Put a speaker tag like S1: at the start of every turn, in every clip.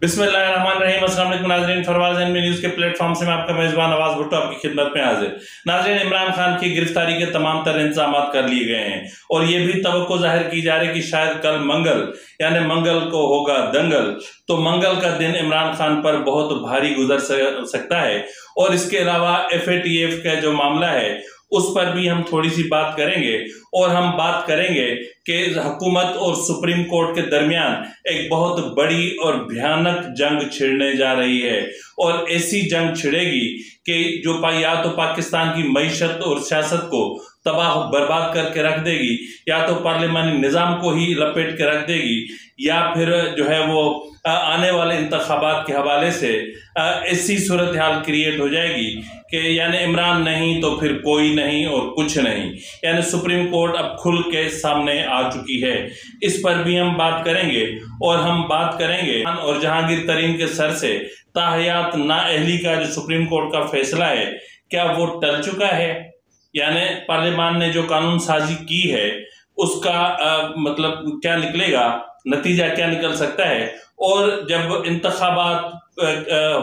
S1: बिस्मिल्लाहिर्रहमानिर्रहीम। अस्सलाम वालेकुम नाज़रीन, फरवाज़ एनबी न्यूज़ के प्लेटफॉर्म से मैं आपका मेज़बान नवाज भुट्टो आपकी खिदमत में हाजिर। नाज़रीन, इमरान खान की गिरफ्तारी के तमाम तर इंतजाम कर लिए गए हैं और ये भी तवक्को जाहिर की जा रही है कि शायद कल मंगल यानी मंगल को होगा दंगल, तो मंगल का दिन इमरान खान पर बहुत भारी गुजर सकता है। और इसके अलावा FATF का जो मामला है उस पर भी हम थोड़ी सी बात करेंगे और हम बात करेंगे कि हुकूमत और सुप्रीम कोर्ट के दरमियान एक बहुत बड़ी और भयानक जंग छिड़ने जा रही है और ऐसी जंग छिड़ेगी कि जो या तो पाकिस्तान की मईशत और सियासत को तबाह बर्बाद करके रख देगी, या तो पार्लियामानी निज़ाम को ही लपेट के रख देगी, या फिर जो है वो आने वाले इंतखाबात के हवाले से ऐसी सूरत हाल क्रिएट हो जाएगी कि यानी इमरान नहीं तो फिर कोई नहीं और कुछ नहीं। यानी सुप्रीम कोर्ट अब खुल के सामने आ चुकी है। इस पर भी हम बात करेंगे और हम बात करेंगे और जहांगीर तरीन के सर से ताहयात नाअहली का जो सुप्रीम कोर्ट का फैसला है क्या वो टल चुका है, यानी पार्लियामान ने जो कानून साजी की है उसका मतलब क्या निकलेगा, नतीजा क्या निकल सकता है। और जब इंतखाबात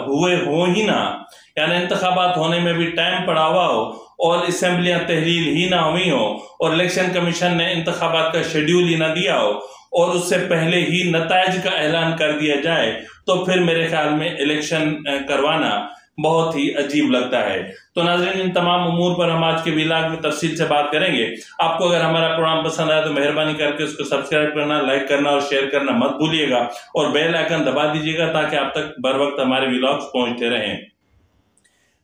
S1: हुए हो ही ना, यानी इंतखाबात होने में भी टाइम पड़ा हुआ हो और असेंबलियां तहलील ही ना हुई हो और इलेक्शन कमीशन ने इंतखाबात का शेड्यूल ही ना दिया हो और उससे पहले ही नताइज का ऐलान कर दिया जाए, तो फिर मेरे ख्याल में इलेक्शन करवाना बहुत ही अजीब लगता है। तो नाज़रीन, इन तमाम उमूर पर हम आज के व्लॉग में तफसील से बात करेंगे। आपको अगर हमारा प्रोग्राम पसंद आया तो मेहरबानी करके उसको सब्सक्राइब करना, लाइक करना और शेयर करना मत भूलिएगा और बेल आइकन दबा दीजिएगा ताकि आप तक बर वक्त हमारे व्लॉग्स पहुंचते रहें।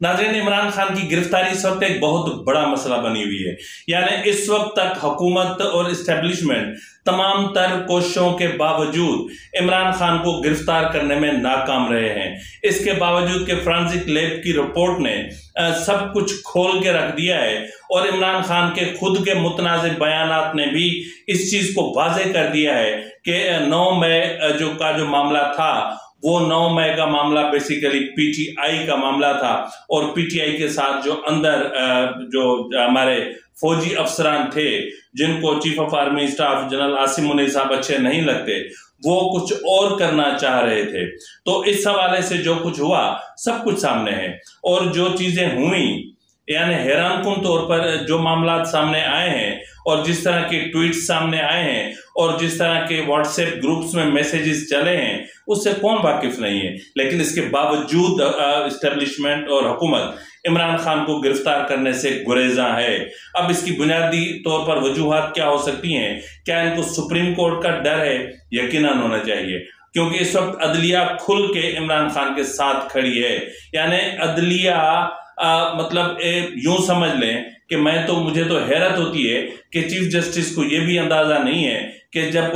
S1: नाज़रीन, इमरान खान की गिरफ्तारी इस वक्त एक बहुत बड़ा मसला बनी हुई है। यानी इस वक्त तक हुकूमत और इस्टेब्लिशमेंट तमाम तर कोशिशों के बावजूद इमरान खान को गिरफ्तार करने में नाकाम रहे हैं। इसके बावजूद कि फ्रांसिक लैब की रिपोर्ट ने सब कुछ खोल के रख दिया है और इमरान खान के खुद के मुतनाज़िब बयानात ने भी इस चीज को वाज़ेह कर दिया है कि 9 मई जो मामला था वो 9 मई का मामला बेसिकली PTI का मामला था और PTI के साथ जो अंदर जो हमारे फौजी अफसरान थे जिनको chief of army staff general Asim Munir साहब अच्छे नहीं लगते, वो कुछ और करना चाह रहे थे। तो इस हवाले से जो कुछ हुआ सब कुछ सामने है और जो चीजें हुई यानी हैरानकुन तौर पर जो मामला सामने आए हैं और जिस तरह के ट्वीट्स सामने आए हैं और जिस तरह के व्हाट्सएप ग्रुप्स में मैसेजेस चले हैं उससे कौन वाकिफ नहीं है। लेकिन इसके बावजूद एस्टेब्लिशमेंट और हुकूमत इमरान खान को गिरफ्तार करने से गुरेजा है। अब इसकी बुनियादी तौर पर वजूहात क्या हो सकती हैं? क्या इनको सुप्रीम कोर्ट का डर है? यकीनन होना चाहिए, क्योंकि इस वक्त अदलिया खुल के इमरान खान के साथ खड़ी है। यानी अदलिया मतलब यूं समझ लें कि मुझे तो हैरत होती है कि चीफ जस्टिस को यह भी अंदाजा नहीं है कि जब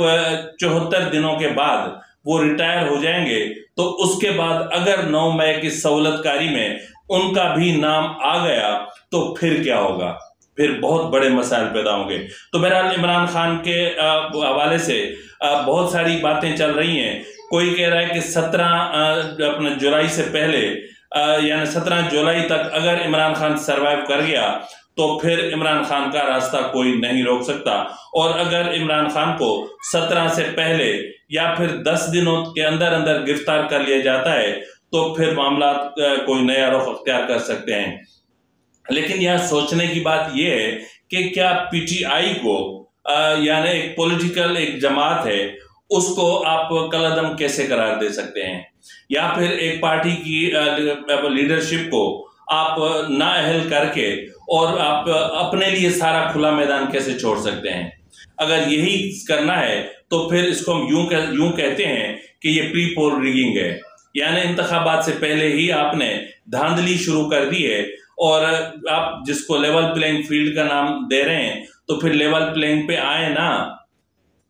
S1: 74 दिनों के बाद वो रिटायर हो जाएंगे तो उसके बाद अगर 9 मई की सहूलतकारी में उनका भी नाम आ गया तो फिर क्या होगा, फिर बहुत बड़े मसाइल पैदा होंगे। तो बहरहाल इमरान खान के हवाले से बहुत सारी बातें चल रही हैं। कोई कह रहा है कि 17 जुलाई से पहले यानी 17 जुलाई तक अगर इमरान खान सरवाइव कर गया तो फिर इमरान खान का रास्ता कोई नहीं रोक सकता, और अगर इमरान खान को 17 से पहले या फिर 10 दिनों के अंदर अंदर गिरफ्तार कर लिया जाता है तो फिर मामला कोई नया रुख अख्तियार कर सकते हैं। लेकिन यह सोचने की बात यह है कि क्या PTI को यानी एक पॉलिटिकल एक जमात है उसको आप कलअदम कैसे करार दे सकते हैं, या फिर एक पार्टी की लीडरशिप को आप नाअहल करके और आप अपने लिए सारा खुला मैदान कैसे छोड़ सकते हैं। अगर यही करना है तो फिर इसको हम यूं कहते हैं कि ये प्री पोल रिगिंग है, यानी इंतखाबात से पहले ही आपने धांधली शुरू कर दी है और आप जिसको लेवल प्लेइंग फील्ड का नाम दे रहे हैं तो फिर लेवल प्लेइंग पे आए ना।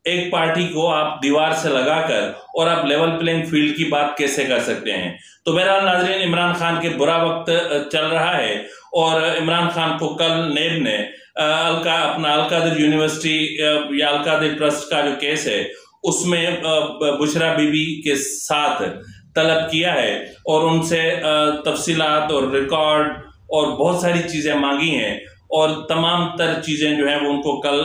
S1: एक पार्टी को आप दीवार से लगाकर और आप लेवल प्लेइंग फील्ड की बात कैसे कर सकते हैं। तो बहरहाल नाज़रीन, इमरान खान के बुरा वक्त चल रहा है और इमरान खान को कल नेब ने अलकादिर यूनिवर्सिटी या अलकादिर ट्रस्ट का जो केस है उसमें बुशरा बीबी के साथ तलब किया है और उनसे तफसीलात और रिकॉर्ड और बहुत सारी चीजें मांगी हैं और तमाम तर चीजें जो हैं वो उनको कल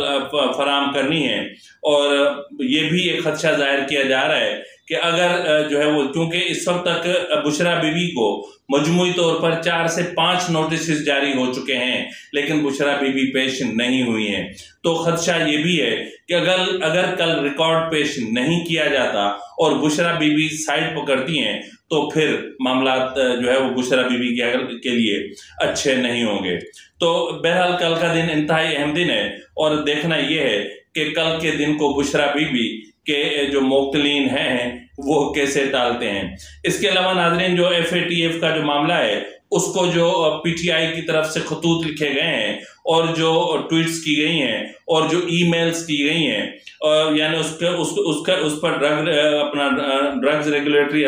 S1: फराहम करनी है। और ये भी एक खदशा जाहिर किया जा रहा है कि अगर जो है वो, क्योंकि इस वक्त तक बुशरा बीबी को मजमूई तौर पर 4 से 5 नोटिस जारी हो चुके हैं, लेकिन बुशरा बीबी पेश नहीं हुई हैं। तो खदशा ये भी है कि अगर कल रिकॉर्ड पेश नहीं किया जाता और बुशरा बीबी साइड पकड़ती हैं तो फिर मामला जो है वो बुशरा बीबी के लिए अच्छे नहीं होंगे। तो बहरहाल कल का दिन इंतहाई अहम दिन है और देखना यह है कि कल के दिन को बुशरा बीबी के जो मुख्तलीन हैं वो कैसे टालते हैं। इसके अलावा नाज़रीन, जो FATF का जो मामला है उसको जो PTI की तरफ से खतूत लिखे गए हैं और जो ट्वीट्स की गई हैं और जो ईमेल्स की गई हैं, यानी उस पर ड्रग रेगुलेटरी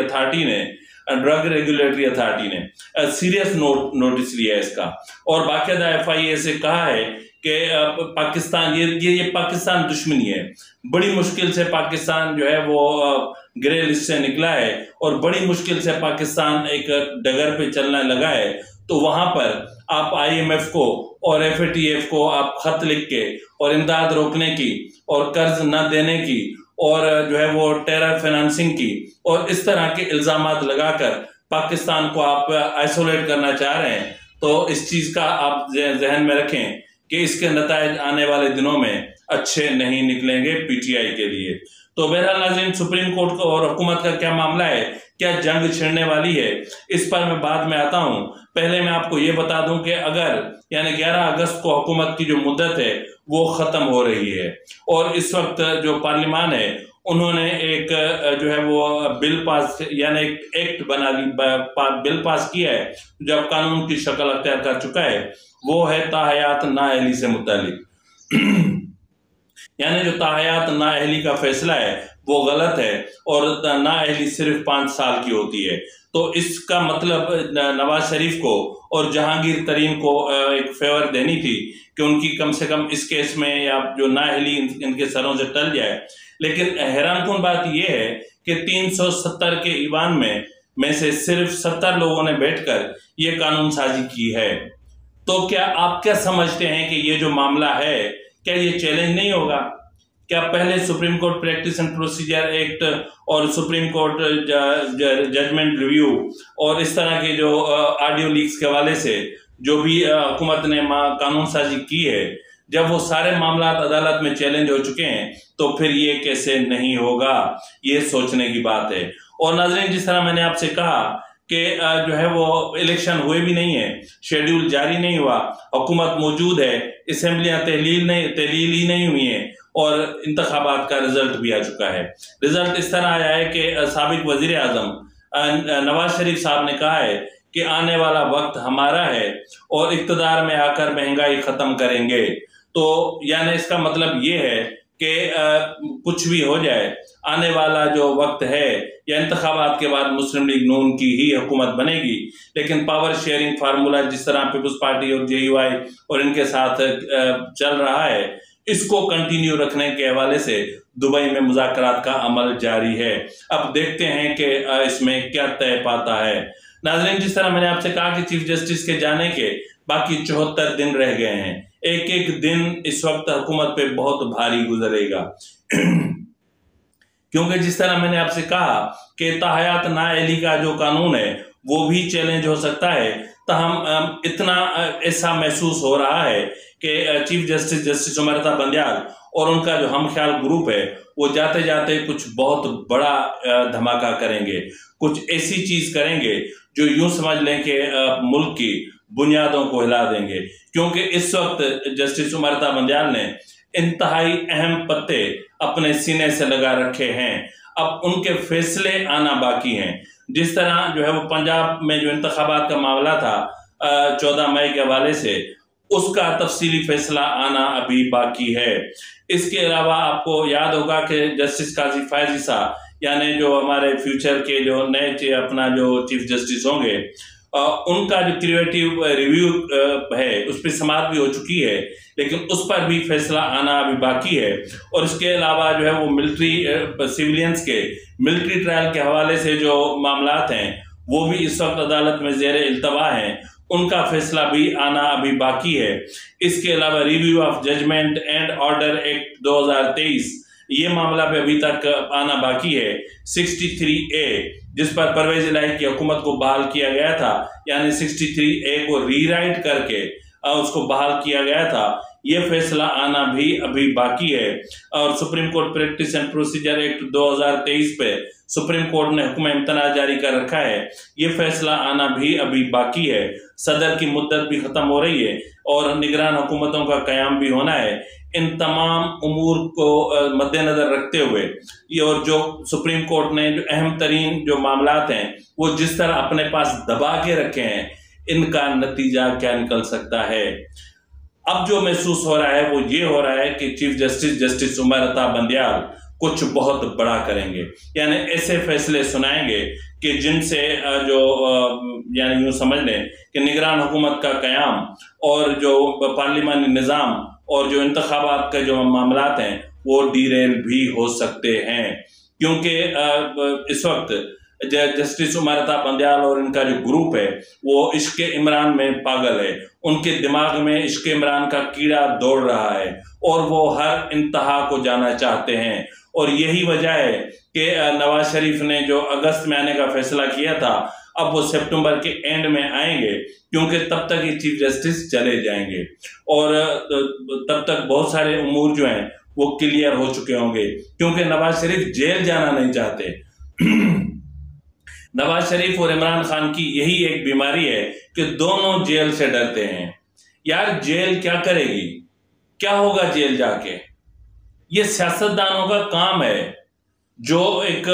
S1: अथॉरिटी ने सीरियस नोटिस लिया है इसका और बाकायदा FIA से कहा है कि पाकिस्तान ये पाकिस्तान दुश्मनी है। बड़ी मुश्किल से पाकिस्तान जो है वो ग्रे लिस्ट से निकला है और बड़ी मुश्किल से पाकिस्तान एक डगर पे चलने लगा है। तो वहां पर आप IMF को और FATF को आप खत लिख के और इमदाद रोकने की और कर्ज न देने की और जो है वो टेरर फाइनेंसिंग की और इस तरह के इल्जामात लगाकर पाकिस्तान को आप आइसोलेट करना चाह रहे हैं, तो इस चीज का आप जहन में रखें कि इसके नतायज आने वाले दिनों में अच्छे नहीं निकलेंगे PTI के लिए। तो बहरहाल नाज़रीन, सुप्रीम कोर्ट और हुकूमत का क्या मामला है, क्या जंग छिड़ने वाली है, इस पर मैं बाद में आता हूं। पहले मैं आपको ये बता दूं कि अगर यानी 11 अगस्त को हुकूमत की जो मुद्दत है वो खत्म हो रही है और इस वक्त जो पार्लियामान है उन्होंने एक जो है वो बिल पास यानी एक एक्ट बिल पास किया है जो अब कानून की शक्ल अख्तियार कर चुका है। वो है ताहयात नाअहली से मुतालिक यानी जो ताहयात नाअहली का फैसला है वो गलत है और नाअहली सिर्फ 5 साल की होती है। तो इसका मतलब नवाज शरीफ को और जहांगीर तरीन को एक फेवर देनी थी कि उनकी कम से कम इस केस में या जो नाअहली इनके सरों से टल जाए। लेकिन हैरानकुन बात यह है कि 370 के ईवान में से सिर्फ 70 लोगों ने बैठकर ये कानून साजी की है। तो क्या आप क्या समझते हैं कि ये जो मामला है क्या ये चैलेंज नहीं होगा? क्या पहले supreme court practice and procedure act और सुप्रीम कोर्ट जजमेंट रिव्यू और इस तरह के जो ऑडियो लीक्स के हवाले से जो भी हुकूमत ने कानून साजी की है, जब वो सारे मामला अदालत में चैलेंज हो चुके हैं तो फिर ये कैसे नहीं होगा, ये सोचने की बात है। और नाज़रीन, जिस तरह मैंने आपसे कहा कि जो है वो इलेक्शन हुए भी नहीं है, शेड्यूल जारी नहीं हुआ, हुकूमत मौजूद है, असेंबलियां तहलील ही नहीं हुई है और इंतखाबात का रिजल्ट भी आ चुका है। रिजल्ट इस तरह आया है कि साबिक वजीर आजम नवाज शरीफ साहब ने कहा है कि आने वाला वक्त हमारा है और इक़्तिदार में आकर महंगाई खत्म करेंगे। तो यानी इसका मतलब ये है कि कुछ भी हो जाए, आने वाला जो वक्त है या इंतखाबात के बाद मुस्लिम लीग नून की ही हुकूमत बनेगी, लेकिन पावर शेयरिंग फार्मूला जिस तरह पीपल्स पार्टी और JUI और इनके साथ चल रहा है, इसको कंटिन्यू रखने के हवाले से दुबई में मुज़ाकरात का अमल जारी है। अब देखते हैं कि इसमें क्या तय पाता है। नाज़रीन, जिस तरह मैंने आपसे कहा कि चीफ जस्टिस के जाने के बाकी 74 दिन रह गए हैं, एक एक दिन इस वक्त हुकूमत पे बहुत भारी गुजरेगा क्योंकि जिस तरह मैंने आपसे कहा कि ताहयात नाअहली का जो कानून है वो भी चैलेंज हो सकता है। ताहम इतना ऐसा महसूस हो रहा है कि चीफ जस्टिस उमरता बंदयाल और उनका जो हम ख्याल ग्रुप है वो जाते जाते कुछ बहुत बड़ा धमाका करेंगे, कुछ ऐसी चीज करेंगे जो यूं समझ लें कि मुल्क की बुनियादों को हिला देंगे। क्योंकि इस वक्त जस्टिस उमरता बंदयाल ने इंतहाई अहम पत्ते अपने सीने से लगा रखे हैं, अब उनके फैसले आना बाकी हैं। जिस तरह जो है वो पंजाब में जो इंतखाबात का मामला था 14 मई के हवाले से, उसका तफसीली फैसला आना अभी बाकी है। इसके अलावा आपको याद होगा कि जस्टिस काजी फैज ईसा यानी जो हमारे फ्यूचर के जो नए अपना जो चीफ जस्टिस होंगे, उनका जो क्रिएटिव रिव्यू है उस पर समाप्त भी हो चुकी है, लेकिन उस पर भी फैसला आना अभी बाकी है। और इसके अलावा जो है वो मिलिट्री सिविलियंस के मिलिट्री ट्रायल के हवाले से जो मामलात हैं वो भी इस वक्त अदालत में ज़ेर इल्तवा हैं, उनका फैसला भी आना अभी बाकी है। इसके अलावा review of judgement and order act 2023 ये मामला पे अभी तक आना बाकी है। 63A जिस पर परवेज इलाही की हुकूमत को बहाल किया गया था, यानी 63A को रीराइट करके उसको बहाल किया गया था, ये फैसला आना भी अभी बाकी है। और supreme court practice and procedure act 2023 पे सुप्रीम कोर्ट ने हुक्म इम्तना जारी कर रखा है, ये फैसला आना भी अभी बाकी है। सदर की मुद्दत भी खत्म हो रही है और निगरान हुकूमतों का कयाम भी होना है। इन तमाम उमूर को मद्देनजर रखते हुए ये और जो सुप्रीम कोर्ट ने जो अहम तरीन जो मामलात हैं वो जिस तरह अपने पास दबा के रखे हैं, इनका नतीजा क्या निकल सकता है। अब जो महसूस हो रहा है वो ये हो रहा है कि चीफ जस्टिस उमर अता बंदियाल कुछ बहुत बड़ा करेंगे, यानी ऐसे फैसले सुनाएंगे कि जिनसे जो यानी यूं समझ लें कि निगरान हुकूमत का कयाम और जो पार्लिमानी निज़ाम और जो इंतखाबात के जो मामलात हैं वो डीरेल भी हो सकते हैं। क्योंकि इस वक्त जस्टिस उमर अता बंदियाल और इनका जो ग्रुप है वो इश्क इमरान में पागल है। उनके दिमाग में इश्क इमरान का कीड़ा दौड़ रहा है और वो हर इंतहा को जाना चाहते हैं। और यही वजह है कि नवाज शरीफ ने जो अगस्त में आने का फैसला किया था, अब वो सितंबर के एंड में आएंगे, क्योंकि तब तक ये चीफ जस्टिस चले जाएंगे और तब तक बहुत सारे उमूर जो हैं वो क्लियर हो चुके होंगे। क्योंकि नवाज शरीफ जेल जाना नहीं चाहते। नवाज शरीफ और इमरान खान की यही एक बीमारी है कि दोनों जेल से डरते हैं। यार जेल क्या करेगी, क्या होगा जेल जाके? ये सियासतदानों का काम है जो एक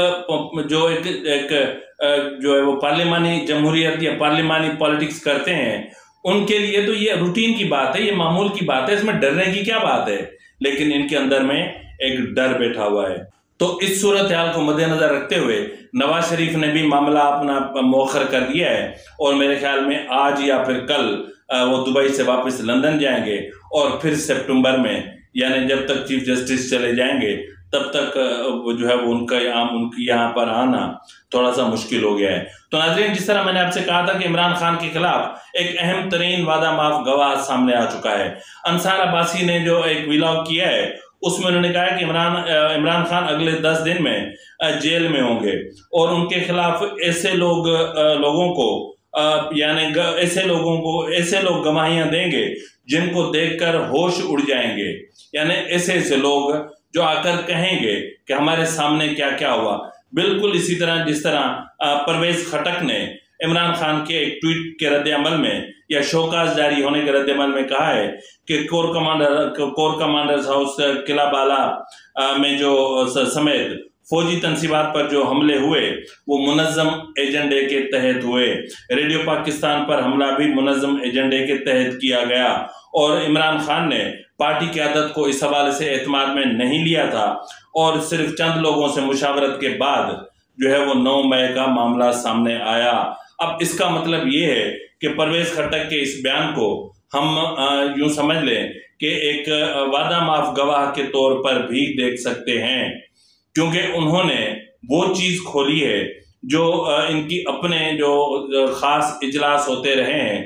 S1: जो है वो पार्लिमानी जमहूरियत या पार्लिमानी पॉलिटिक्स करते हैं, उनके लिए तो ये रूटीन की बात है, ये मामूल की बात है, इसमें डरने की क्या बात है। लेकिन इनके अंदर में एक डर बैठा हुआ है। तो इस सूरत हाल को मद्देनजर रखते हुए नवाज शरीफ ने भी मामला अपना मौखर कर दिया है और मेरे ख्याल में आज या फिर कल वो दुबई से वापस लंदन जाएंगे और फिर सितंबर में, यानी जब तक चीफ जस्टिस चले जाएंगे तब तक वो जो है वो उनकी यहाँ पर आना थोड़ा सा मुश्किल हो गया है। तो नाज़रीन, जिस तरह मैंने आपसे कहा था कि इमरान खान के खिलाफ एक अहम तरीन वादा माफ गवाह सामने आ चुका है। अंसार अब्बासी ने जो एक व्लॉग किया है उसमें उन्होंने कहा कि इमरान खान अगले 10 दिन में जेल में होंगे और उनके खिलाफ ऐसे लोगों को यानी ऐसे लोग गवाहियां देंगे जिनको देखकर होश उड़ जाएंगे। यानी ऐसे लोग जो आकर कहेंगे कि हमारे सामने क्या क्या हुआ। बिल्कुल इसी तरह जिस तरह परवेज खटक ने इमरान खान के एक ट्वीट के रद्द-ए-अमल में या शोकाज जारी होने के रद्द-ए-अमल में कहा है कि कोर कमांडर्स हाउस किला बाला में जो समेत फौजी तंसीबात पर जो हमले हुए वो मुनज़्ज़म एजेंडे के तहत हुए। रेडियो पाकिस्तान पर हमला भी मुनज़्ज़म एजेंडे के तहत किया गया और इमरान खान ने पार्टी क़यादत को इस हवाले से एतमाद में नहीं लिया था और सिर्फ चंद लोगों से मुशावरत के बाद जो है वो 9 मई का मामला सामने आया। अब इसका मतलब ये है कि परवेज खटक के इस बयान को हम यूं समझ लें कि एक वादा माफ गवाह के तौर पर भी देख सकते हैं, क्योंकि उन्होंने वो चीज खोली है जो इनकी अपने जो खास इजलास होते रहे हैं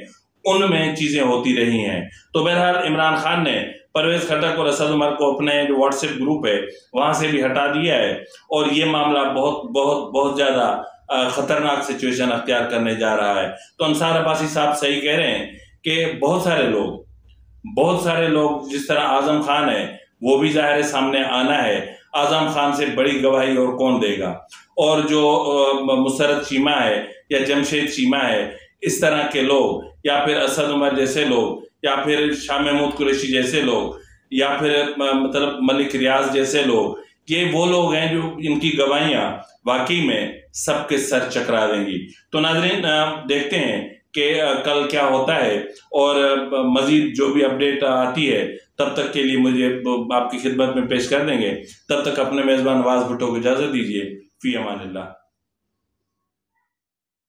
S1: उनमें चीजें होती रही हैं। तो बहरहाल इमरान खान ने परवेज खटक और असद उमर को अपने जो व्हाट्सएप ग्रुप है वहां से भी हटा दिया है और ये मामला बहुत बहुत बहुत ज्यादा खतरनाक सिचुएशन अख्तियार करने जा रहा है। तो अंसार अब्बासी साहब सही कह रहे हैं कि बहुत सारे लोग जिस तरह आजम खान है वो भी जाहिर सामने आना है। आजम खान से बड़ी गवाही और कौन देगा। और जो मुसरत चीमा है या जमशेद चीमा है, इस तरह के लोग या फिर असद उमर जैसे लोग या फिर शाह महमूद कुरैशी जैसे लोग या फिर मतलब मलिक रियाज जैसे लोग, ये वो लोग हैं जो इनकी गवाहियां वाकई में सबके सर चकरा देंगी। तो नाज़रीन, देखते हैं कि कल क्या होता है और मजीद जो भी अपडेट आती है तब तक के लिए मुझे आपकी खिदमत में पेश कर देंगे। तब तक अपने मेज़बान नवाज भुट्टो को इजाज़त दीजिए। फी अमानिल्लाह।